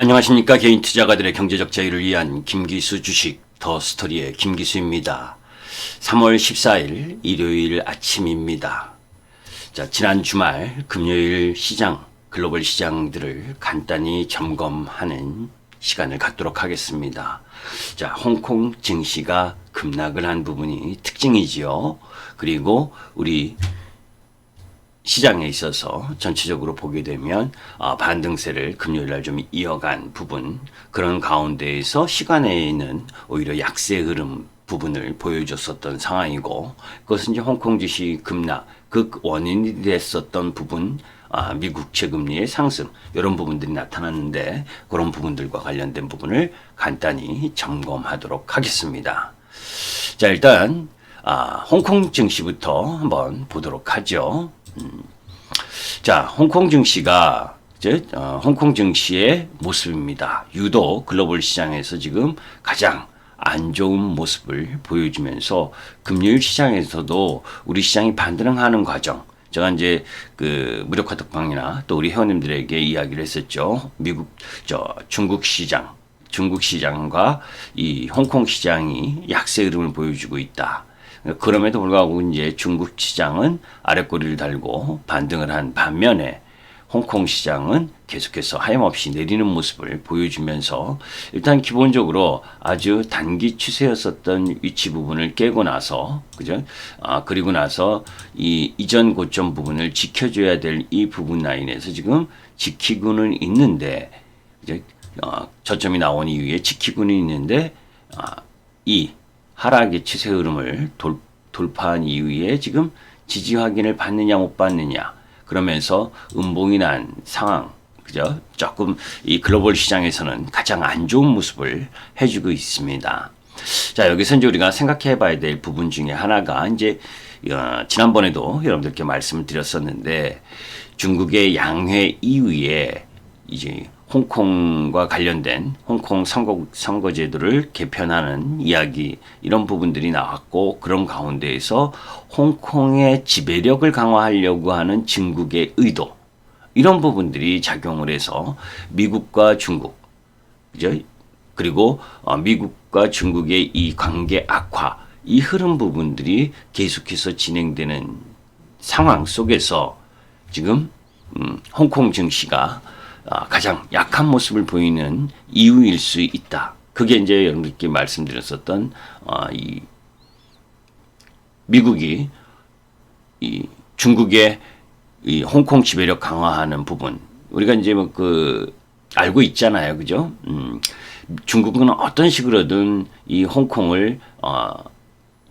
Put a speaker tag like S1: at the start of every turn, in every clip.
S1: 안녕하십니까. 개인 투자가들의 경제적 자유를 위한 김기수 주식 더 스토리의 김기수입니다. 3월 14일 일요일 아침입니다. 자, 지난 주말 금요일 시장, 글로벌 시장들을 간단히 점검하는 시간을 갖도록 하겠습니다. 자, 홍콩 증시가 급락을 한 부분이 특징이지요. 그리고 우리 시장에 있어서 전체적으로 보게 되면 반등세를 금요일날 좀 이어간 부분, 그런 가운데에서 시간에는 오히려 약세 흐름 부분을 보여줬었던 상황이고, 그것은 이제 홍콩 증시 급락 그 원인이 됐었던 부분, 미국 채금리의 상승, 이런 부분들이 나타났는데, 그런 부분들과 관련된 부분을 간단히 점검하도록 하겠습니다. 자, 일단 홍콩 증시부터 한번 보도록 하죠. 자, 홍콩 증시가 이제 홍콩 증시의 모습입니다. 유독 글로벌 시장에서 지금 가장 안 좋은 모습을 보여주면서 금요일 시장에서도 우리 시장이 반등하는 과정, 제가 이제 그 무료카톡방이나 또 우리 회원님들에게 이야기를 했었죠. 중국 시장과 이 홍콩 시장이 약세 흐름을 보여주고 있다. 그럼에도 불구하고 이제 중국 시장은 아랫꼬리를 달고 반등을 한 반면에 홍콩 시장은 계속해서 하염없이 내리는 모습을 보여주면서, 일단 기본적으로 아주 단기 추세였었던 위치 부분을 깨고 나서, 그죠? 그리고 나서 이 이전 고점 부분을 지켜줘야 될 이 부분 라인에서 지금 지키고는 있는데, 이제 저점이 나온 이후에 지키고는 있는데, 이 하락의 추세 흐름을 돌파한 이후에 지금 지지 확인을 받느냐 못 받느냐, 그러면서 음봉이 난 상황, 그죠? 조금 이 글로벌 시장에서는 가장 안 좋은 모습을 해주고 있습니다. 자, 여기서 이제 우리가 생각해 봐야 될 부분 중에 하나가 이제 지난번에도 여러분들께 말씀을 드렸었는데, 중국의 양회 이후에 이제 홍콩과 관련된 홍콩 선거제도를 개편하는 이야기, 이런 부분들이 나왔고, 그런 가운데에서 홍콩의 지배력을 강화하려고 하는 중국의 의도, 이런 부분들이 작용을 해서 미국과 중국, 그죠? 그리고 미국과 중국의 이 관계 악화, 이 흐름 부분들이 계속해서 진행되는 상황 속에서 지금 홍콩 증시가 가장 약한 모습을 보이는 이유일 수 있다. 그게 이제 여러분들께 말씀드렸었던 이 미국이 이 중국의 이 홍콩 지배력 강화하는 부분, 우리가 이제 알고 있잖아요, 그죠? 중국은 어떤 식으로든 이 홍콩을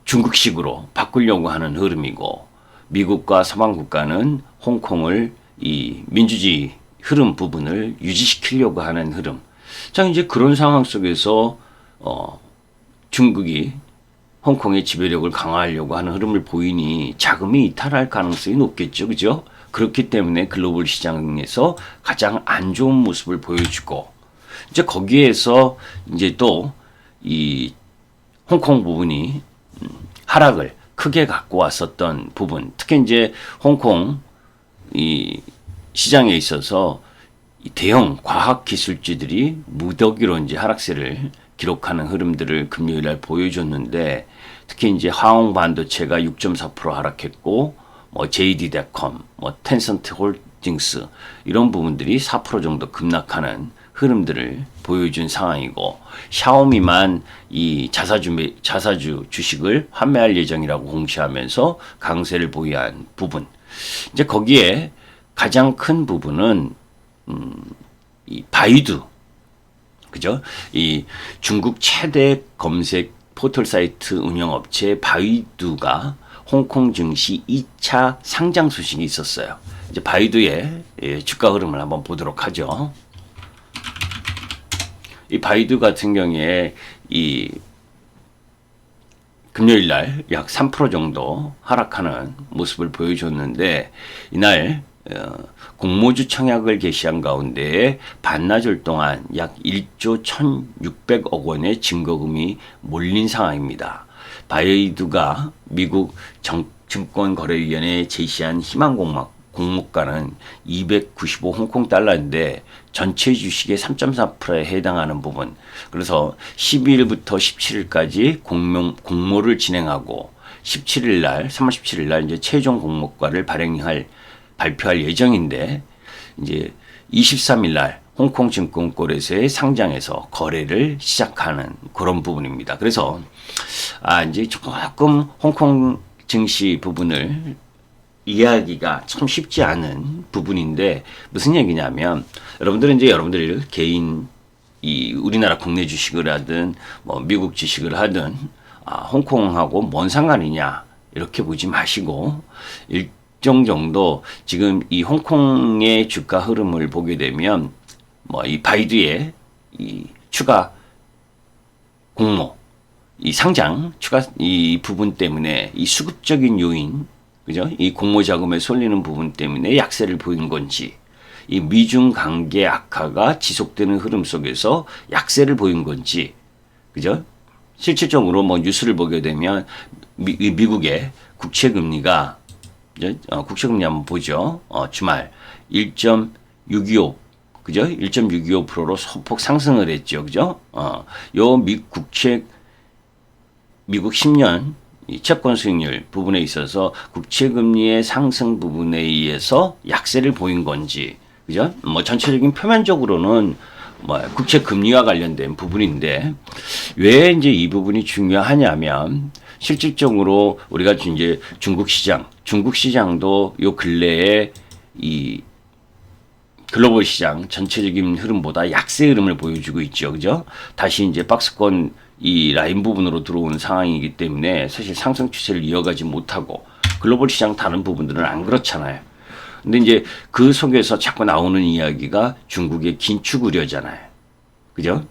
S1: 중국식으로 바꾸려고 하는 흐름이고, 미국과 서방 국가는 홍콩을 이 민주주의 흐름 부분을 유지시키려고 하는 흐름. 자, 이제 그런 상황 속에서 중국이 홍콩의 지배력을 강화하려고 하는 흐름을 보이니 자금이 이탈할 가능성이 높겠죠, 그죠? 그렇기 때문에 글로벌 시장에서 가장 안 좋은 모습을 보여주고, 이제 거기에서 이제 또 이 홍콩 부분이 하락을 크게 갖고 왔었던 부분, 특히 이제 홍콩 이 시장에 있어서 대형 과학 기술주들이 무더기로 이제 하락세를 기록하는 흐름들을 금요일 날 보여줬는데, 특히 이제 화홍 반도체가 6.4% 하락했고, JD.com, 텐센트 홀딩스, 이런 부분들이 4% 정도 급락하는 흐름들을 보여준 상황이고, 샤오미만 이 자사주 주식을 환매할 예정이라고 공시하면서 강세를 보유한 부분. 이제 거기에 가장 큰 부분은 이 바이두, 그죠? 이 중국 최대 검색 포털 사이트 운영업체 바이두가 홍콩 증시 2차 상장 소식이 있었어요. 이제 바이두의 주가 흐름을 한번 보도록 하죠. 이 바이두 같은 경우에 이 금요일 날 약 3% 정도 하락하는 모습을 보여줬는데, 이날 공모주 청약을 개시한 가운데 반나절 동안 약 1조 1,600억 원의 증거금이 몰린 상황입니다. 바이두가 미국 증권거래위원회에 제시한 희망 공모가는 295 홍콩 달러인데 전체 주식의 3.4%에 해당하는 부분. 그래서 12일부터 17일까지 공모를 진행하고 17일 날, 3월 17일 날 이제 최종 공모가를 발표할 예정인데 이제 23일 날 홍콩 증권거래소에 상장해서 거래를 시작하는 그런 부분입니다. 그래서 이제 조금 홍콩 증시 부분을 이해하기가 참 쉽지 않은 부분인데 무슨 얘기냐면 여러분들은 이제 여러분들 개인 이 우리나라 국내 주식을 하든 뭐 미국 주식을 하든 홍콩하고 뭔 상관이냐 이렇게 보지 마시고 일정 정도 지금 이 홍콩의 주가 흐름을 보게 되면 뭐 이 바이두의 이 추가 공모, 이 상장 추가 이 부분 때문에 이 수급적인 요인, 그죠? 이 공모 자금에 쏠리는 부분 때문에 약세를 보인 건지, 이 미중 관계 악화가 지속되는 흐름 속에서 약세를 보인 건지, 그죠? 실질적으로 뭐 뉴스를 보게 되면 미국의 국채 금리가 국채금리 한번 보죠. 주말 1.625 그죠? 1.625%로 소폭 상승을 했죠. 그죠? 요 미국 10년 이 채권 수익률 부분에 있어서 국채 금리의 상승 부분에 의해서 약세를 보인 건지, 그죠? 뭐 전체적인 표면적으로는 뭐 국채 금리와 관련된 부분인데 왜 이제 이 부분이 중요하냐면 실질적으로 우리가 이제 중국 시장도 요 근래에 이 글로벌 시장 전체적인 흐름보다 약세 흐름을 보여주고 있죠. 그죠? 다시 이제 박스권 이 라인 부분으로 들어오는 상황이기 때문에 사실 상승 추세를 이어가지 못하고 글로벌 시장 다른 부분들은 안 그렇잖아요. 근데 이제 그 속에서 자꾸 나오는 이야기가 중국의 긴축 우려잖아요. 그죠?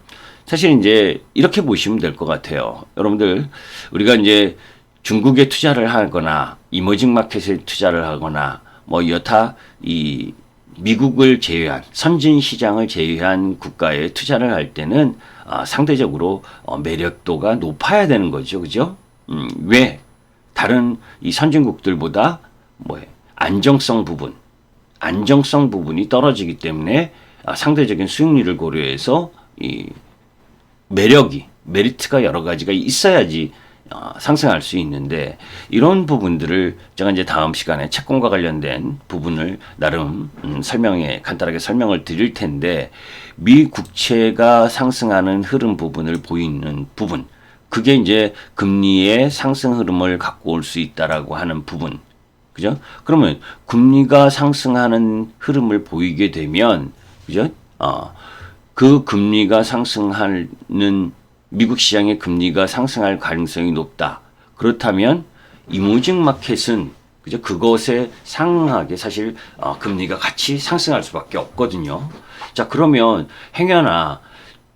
S1: 사실 이제 이렇게 보시면 될 것 같아요. 여러분들, 우리가 이제 중국에 투자를 하거나 이머징 마켓에 투자를 하거나 뭐 여타 이 미국을 제외한 선진 시장을 제외한 국가에 투자를 할 때는 상대적으로 매력도가 높아야 되는 거죠. 그죠? 왜? 다른 이 선진국들보다 안정성 부분이 떨어지기 때문에 상대적인 수익률을 고려해서 이 메리트가 여러 가지가 있어야지 상승할 수 있는데 이런 부분들을 제가 이제 다음 시간에 채권과 관련된 부분을 나름 간단하게 설명을 드릴 텐데 미 국채가 상승하는 흐름 부분을 보이는 부분 그게 이제 금리의 상승 흐름을 갖고 올 수 있다라고 하는 부분 그죠? 그러면 금리가 상승하는 흐름을 보이게 되면 그죠? 그 금리가 상승하는 미국 시장의 금리가 상승할 가능성이 높다. 그렇다면 이머징 마켓은 그죠? 그것에 상응하게 사실 금리가 같이 상승할 수밖에 없거든요. 자, 그러면 행여나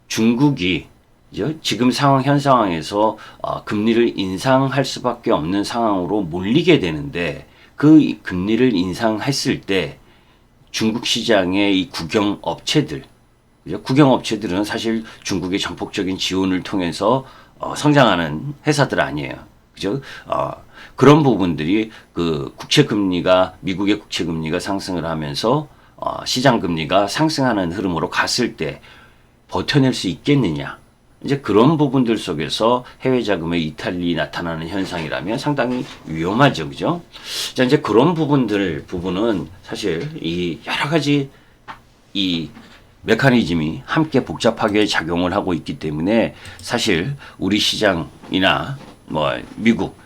S1: 중국이 그죠? 지금 현 상황에서 금리를 인상할 수밖에 없는 상황으로 몰리게 되는데 그 금리를 인상했을 때 중국 시장의 이 국영업체들 국영업체들은 사실 중국의 전폭적인 지원을 통해서 성장하는 회사들 아니에요. 그죠? 그런 부분들이 그 미국의 국채 금리가 상승을 하면서 시장 금리가 상승하는 흐름으로 갔을 때 버텨낼 수 있겠느냐? 이제 그런 부분들 속에서 해외 자금의 이탈이 나타나는 현상이라면 상당히 위험하죠. 그죠? 자, 이제 그런 부분은 사실 이 여러 가지 이 메커니즘이 함께 복잡하게 작용을 하고 있기 때문에 사실 우리 시장이나 미국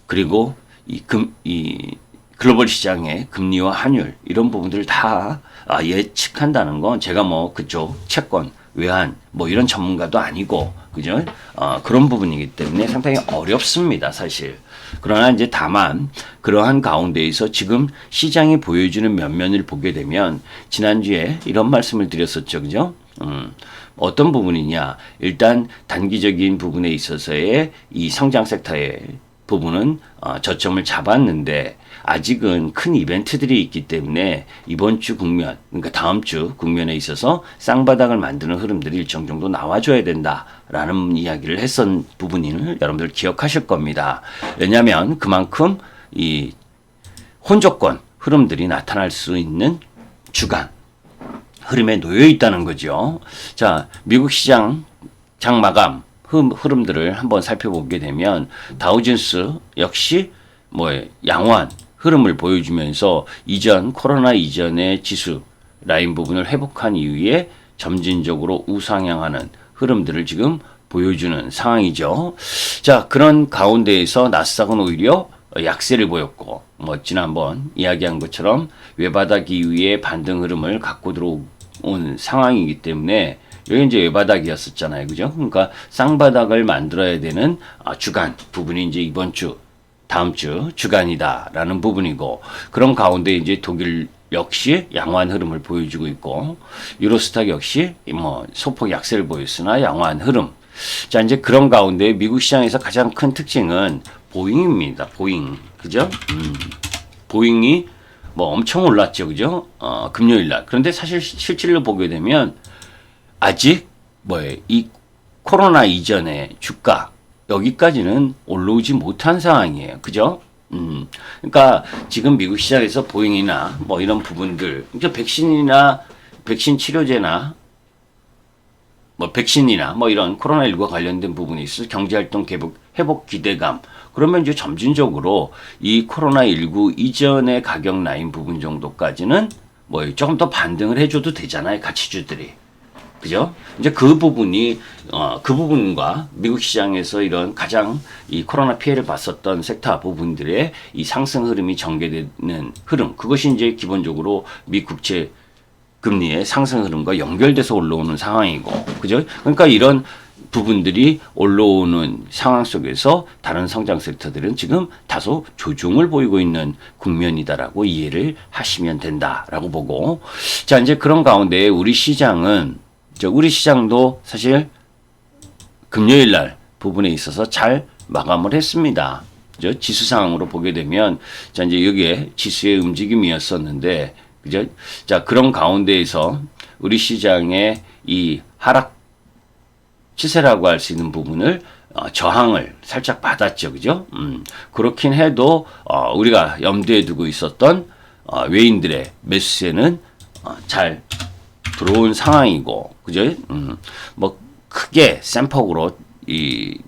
S1: 그리고 이 글로벌 시장의 금리와 환율 이런 부분들을 다 예측한다는 건 제가 그쪽 채권 외환 이런 전문가도 아니고 그죠? 그런 부분이기 때문에 상당히 어렵습니다, 사실. 그러나 이제 다만 그러한 가운데에서 지금 시장이 보여주는 면면을 보게 되면 지난주에 이런 말씀을 드렸었죠. 그죠? 어떤 부분이냐? 일단 단기적인 부분에 있어서의 이 성장 섹터의 부분은 저점을 잡았는데 아직은 큰 이벤트들이 있기 때문에 이번 주 국면, 그러니까 다음 주 국면에 있어서 쌍바닥을 만드는 흐름들이 일정 정도 나와줘야 된다라는 이야기를 했던 부분을 여러분들 기억하실 겁니다. 왜냐하면 그만큼 이 혼조권 흐름들이 나타날 수 있는 주간 흐름에 놓여 있다는 거죠. 자, 미국 시장 장마감 흐름들을 한번 살펴보게 되면 다우존스 역시 양호한 흐름을 보여주면서 코로나 이전의 지수 라인 부분을 회복한 이후에 점진적으로 우상향하는 흐름들을 지금 보여주는 상황이죠. 자, 그런 가운데에서 나스닥은 오히려 약세를 보였고, 지난번 이야기한 것처럼 외바닥 이후에 반등 흐름을 갖고 들어온 상황이기 때문에 여기 이제 외바닥이었었잖아요. 그죠? 그러니까 쌍바닥을 만들어야 되는 주간 부분이 이제 이번 주, 다음 주 주간이다라는 부분이고, 그런 가운데 이제 독일 역시 양호한 흐름을 보여주고 있고, 유로스탁 역시 소폭 약세를 보였으나 양호한 흐름. 자, 이제 그런 가운데 미국 시장에서 가장 큰 특징은 보잉입니다. 보잉. 그죠? 보잉이 엄청 올랐죠. 그죠? 금요일 날. 그런데 사실 실질로 보게 되면 아직 이 코로나 이전의 주가 여기까지는 올라오지 못한 상황이에요. 그죠? 그러니까 지금 미국 시장에서 보잉이나 이런 부분들, 그러니까 백신 치료제나 백신이나 이런 코로나19와 관련된 부분에 있어서 경제활동 회복 기대감. 그러면 이제 점진적으로 이 코로나19 이전의 가격 라인 부분 정도까지는 조금 더 반등을 해줘도 되잖아요. 가치주들이. 그죠? 이제 그 부분이, 그 부분과 미국 시장에서 이런 가장 이 코로나 피해를 봤었던 섹터 부분들의 이 상승 흐름이 전개되는 흐름. 그것이 이제 기본적으로 미 국채 금리의 상승 흐름과 연결돼서 올라오는 상황이고, 그죠? 그러니까 이런 부분들이 올라오는 상황 속에서 다른 성장 섹터들은 지금 다소 조정을 보이고 있는 국면이다라고 이해를 하시면 된다라고 보고, 자, 이제 그런 가운데 우리 시장도 사실 금요일 날 부분에 있어서 잘 마감을 했습니다. 그죠? 지수 상황으로 보게 되면, 자, 이제 여기에 지수의 움직임이었었는데, 그죠? 자, 그런 가운데에서 우리 시장의 이 하락 추세라고 할 수 있는 부분을 저항을 살짝 받았죠. 그죠? 그렇긴 해도 우리가 염두에 두고 있었던 외인들의 매수세는 잘 들어온 상황이고, 그죠? 크게 샘폭으로 이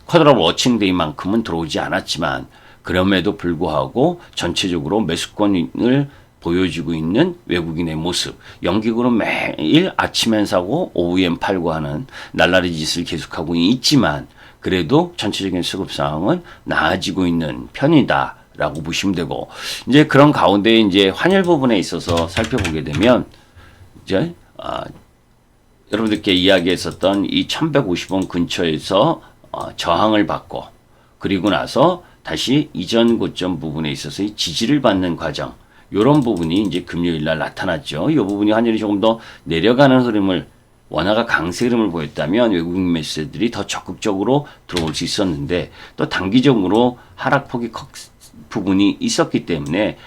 S1: 쿼드러 워칭데이만큼은 들어오지 않았지만, 그럼에도 불구하고 전체적으로 매수권을 보여주고 있는 외국인의 모습. 영국으로 매일 아침엔 사고 오후엔 팔고 하는 날라리 짓을 계속하고 있지만, 그래도 전체적인 수급 상황은 나아지고 있는 편이다라고 보시면 되고, 이제 그런 가운데 이제 환율 부분에 있어서 살펴보게 되면, 이제 여러분들께 이야기했었던 이 1150원 근처에서 저항을 받고, 그리고 나서 다시 이전 고점 부분에 있어서 이 지지를 받는 과정, 요런 부분이 이제 금요일 날 나타났죠. 이 부분이 환율이 조금 더 내려가는 흐름을, 원화가 강세 흐름을 보였다면 외국인 매수세들이 더 적극적으로 들어올 수 있었는데, 또 단기적으로 하락폭이 부분이 있었기 때문에,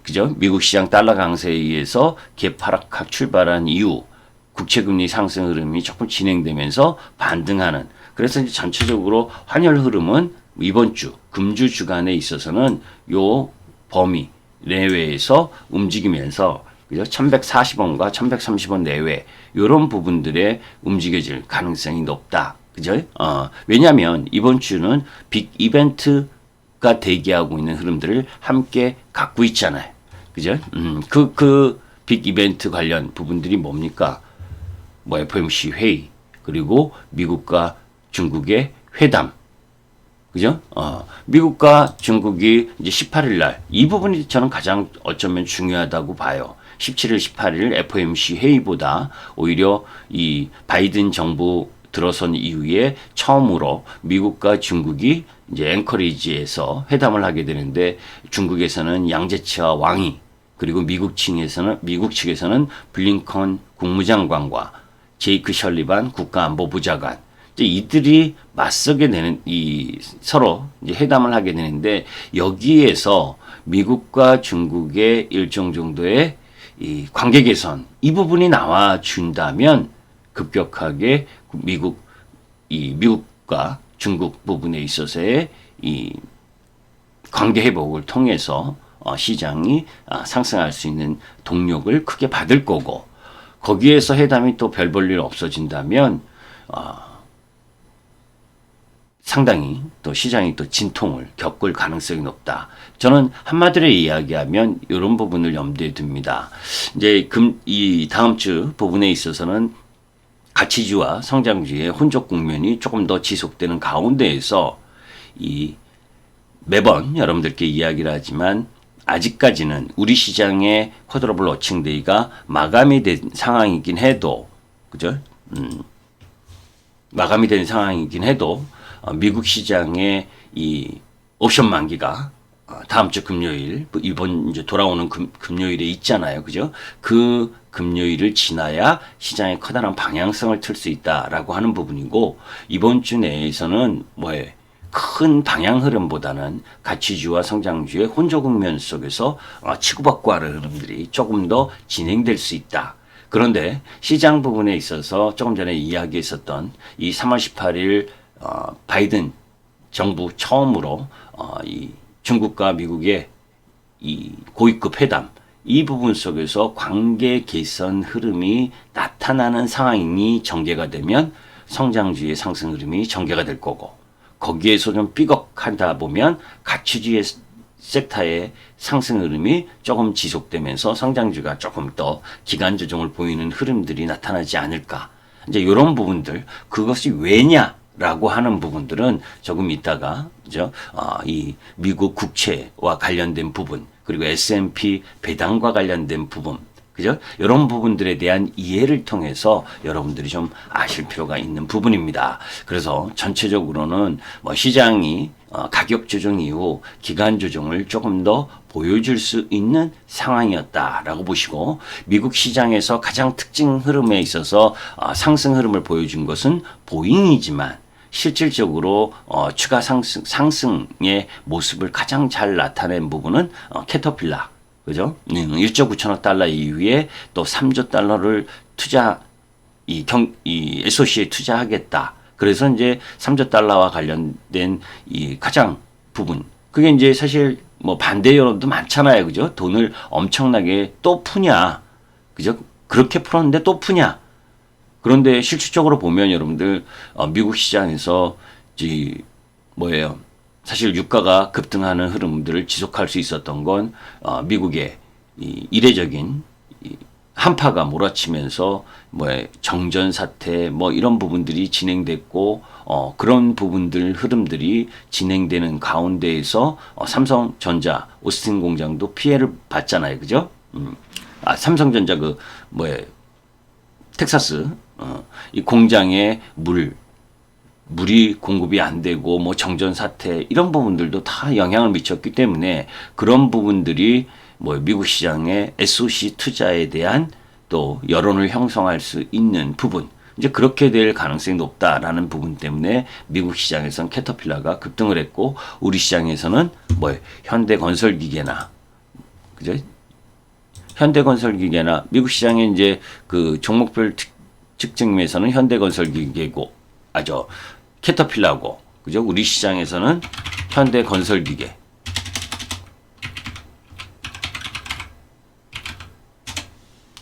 S1: 그죠? 미국 시장 달러 강세에 의해서 갭하락 출발한 이후 국채금리 상승 흐름이 조금 진행되면서 반등하는, 그래서 이제 전체적으로 환율 흐름은 이번 주 금주 주간에 있어서는 요 범위 내외에서 움직이면서, 그죠? 1140원과 1130원 내외 이런 부분들에 움직여질 가능성이 높다. 그죠? 왜냐하면 이번 주는 빅 이벤트가 대기하고 있는 흐름들을 함께 갖고 있잖아요. 그죠? 그 빅 이벤트 관련 부분들이 뭡니까? FOMC 회의, 그리고 미국과 중국의 회담. 그죠? 미국과 중국이 이제 18일 날, 이 부분이 저는 가장 어쩌면 중요하다고 봐요. 17일, 18일 FOMC 회의보다 오히려 이 바이든 정부 들어선 이후에 처음으로 미국과 중국이 이제 앵커리지에서 회담을 하게 되는데, 중국에서는 양제치와 왕이, 그리고 미국 측에서는 블링컨 국무장관과 제이크 셜리반 국가안보부장관, 이들이 맞서게 되는, 서로 이제 회담을 하게 되는데, 여기에서 미국과 중국의 일정 정도의 이 관계 개선, 이 부분이 나와준다면 급격하게 미국과 중국 부분에 있어서의 이 관계 회복을 통해서 시장이 상승할 수 있는 동력을 크게 받을 거고, 거기에서 회담이 또 별 볼 일 없어진다면 상당히 또 시장이 또 진통을 겪을 가능성이 높다. 저는 한마디로 이야기하면 이런 부분을 염두에 둡니다. 이제 이 다음 주 부분에 있어서는 가치주와 성장주의 혼족 국면이 조금 더 지속되는 가운데에서 매번 여러분들께 이야기를 하지만 아직까지는 우리 시장의 쿼드러블 워칭데이가 마감이 된 상황이긴 해도, 그죠? 마감이 된 상황이긴 해도 미국 시장의 이 옵션 만기가 다음 주 금요일, 이번 이제 돌아오는 금요일에 있잖아요. 그죠? 그 금요일을 지나야 시장의 커다란 방향성을 틀 수 있다라고 하는 부분이고, 이번 주 내에서는 큰 방향 흐름보다는 가치주와 성장주의 혼조 국면 속에서 치고받고 하는 흐름들이 조금 더 진행될 수 있다. 그런데 시장 부분에 있어서 조금 전에 이야기했었던 이 3월 18일 바이든 정부 처음으로 이 중국과 미국의 이 고위급 회담, 이 부분 속에서 관계 개선 흐름이 나타나는 상황이 전개가 되면 성장주의 상승 흐름이 전개가 될 거고, 거기에서 좀 삐걱하다 보면 가치주의 섹터의 상승 흐름이 조금 지속되면서 성장주가 조금 더 기간 조정을 보이는 흐름들이 나타나지 않을까. 이제 이런 부분들, 그것이 왜냐라고 하는 부분들은 조금 있다가, 그죠? 이 미국 국채와 관련된 부분, 그리고 S&P 배당과 관련된 부분, 그죠? 이런 부분들에 대한 이해를 통해서 여러분들이 좀 아실 필요가 있는 부분입니다. 그래서 전체적으로는 시장이 가격 조정 이후 기간 조정을 조금 더 보여줄 수 있는 상황이었다라고 보시고, 미국 시장에서 가장 특징 흐름에 있어서 상승 흐름을 보여준 것은 보잉이지만 실질적으로 추가 상승의 모습을 가장 잘 나타낸 부분은 캐터필라. 그죠? 1조 9천억 달러 이후에 또 3조 달러를 이 SOC에 투자하겠다. 그래서 이제 3조 달러와 관련된 이 가장 부분. 그게 이제 사실 반대 여론도 많잖아요. 그죠? 돈을 엄청나게 또 푸냐. 그죠? 그렇게 풀었는데 또 푸냐. 그런데 실질적으로 보면 여러분들, 미국 시장에서 사실 유가가 급등하는 흐름들을 지속할 수 있었던 건 미국의 이례적인 한파가 몰아치면서 정전 사태 이런 부분들이 진행됐고, 그런 부분들 흐름들이 진행되는 가운데에서 삼성전자 오스틴 공장도 피해를 봤잖아요. 그죠? 삼성전자 텍사스 이 공장에 물이 공급이 안 되고 정전 사태 이런 부분들도 다 영향을 미쳤기 때문에 그런 부분들이 미국 시장의 SOC 투자에 대한 또 여론을 형성할 수 있는 부분, 이제 그렇게 될 가능성이 높다라는 부분 때문에 미국 시장에서는 캐터필라가 급등을 했고, 우리 시장에서는 현대건설기계나, 그죠? 현대건설기계나 미국 시장의 이제 그 종목별 특징에서는 현대건설기계고 캐터필라고, 그죠? 우리 시장에서는 현대건설기계.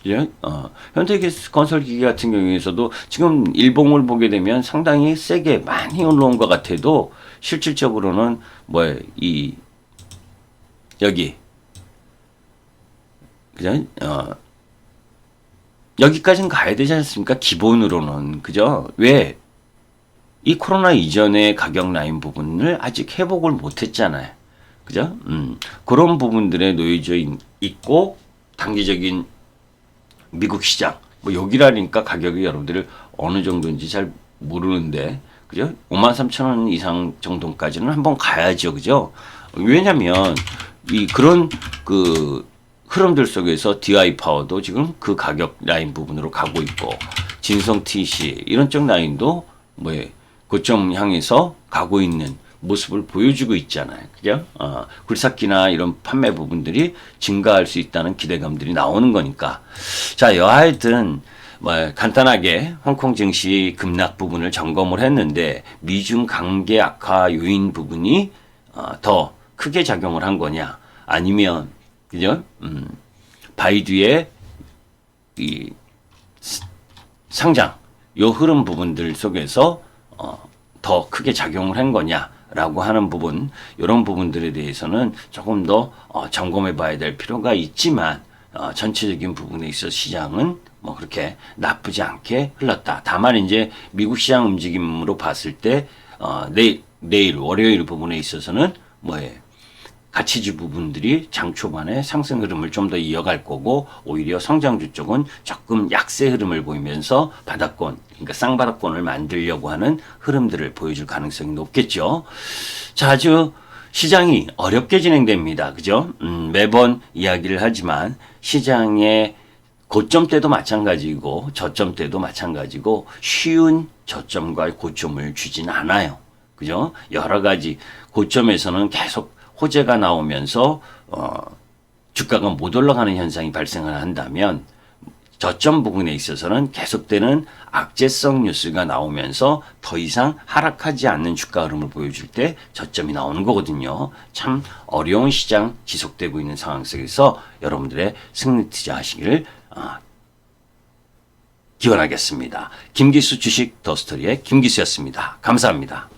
S1: 예? 현대건설기계 같은 경우에서도 지금 일봉을 보게 되면 상당히 세게 많이 올라온 것 같아도 실질적으로는 여기, 그죠? 여기까지는 가야 되지 않습니까? 기본으로는. 그죠? 왜? 이 코로나 이전의 가격 라인 부분을 아직 회복을 못 했잖아요. 그죠? 그런 부분들에 놓여져 있고, 단기적인 미국 시장, 여기라니까 가격이 여러분들 어느 정도인지 잘 모르는데, 그죠? 53,000원 이상 정도까지는 한번 가야죠. 그죠? 왜냐면, 그런 흐름들 속에서 DI 파워도 지금 그 가격 라인 부분으로 가고 있고, 진성 TC, 이런 쪽 라인도 고점 향해서 가고 있는 모습을 보여주고 있잖아요. 그죠? 굴삭기나 이런 판매 부분들이 증가할 수 있다는 기대감들이 나오는 거니까. 자, 여하튼, 간단하게 홍콩 증시 급락 부분을 점검을 했는데, 미중 관계 악화 요인 부분이 더 크게 작용을 한 거냐? 아니면 그죠? 바이두의 이 상장 요 흐름 부분들 속에서 더 크게 작용을 한 거냐라고 하는 부분, 이런 부분들에 대해서는 조금 더 점검해 봐야 될 필요가 있지만 전체적인 부분에 있어 시장은 뭐 그렇게 나쁘지 않게 흘렀다. 다만 이제 미국 시장 움직임으로 봤을 때 내일 월요일 부분에 있어서는 뭐에 가치주 부분들이 장 초반에 상승 흐름을 좀 더 이어갈 거고, 오히려 성장주 쪽은 조금 약세 흐름을 보이면서 바닥권, 그러니까 쌍바닥권을 만들려고 하는 흐름들을 보여줄 가능성이 높겠죠. 자, 아주 시장이 어렵게 진행됩니다. 그죠? 매번 이야기를 하지만 시장의 고점 때도 마찬가지고 저점 때도 마찬가지고 쉬운 저점과 고점을 주진 않아요. 그죠? 여러 가지 고점에서는 계속 호재가 나오면서 주가가 못 올라가는 현상이 발생을 한다면, 저점 부분에 있어서는 계속되는 악재성 뉴스가 나오면서 더 이상 하락하지 않는 주가 흐름을 보여줄 때 저점이 나오는 거거든요. 참 어려운 시장 지속되고 있는 상황 속에서 여러분들의 승리 투자하시기를 기원하겠습니다. 김기수 주식 더스토리의 김기수였습니다. 감사합니다.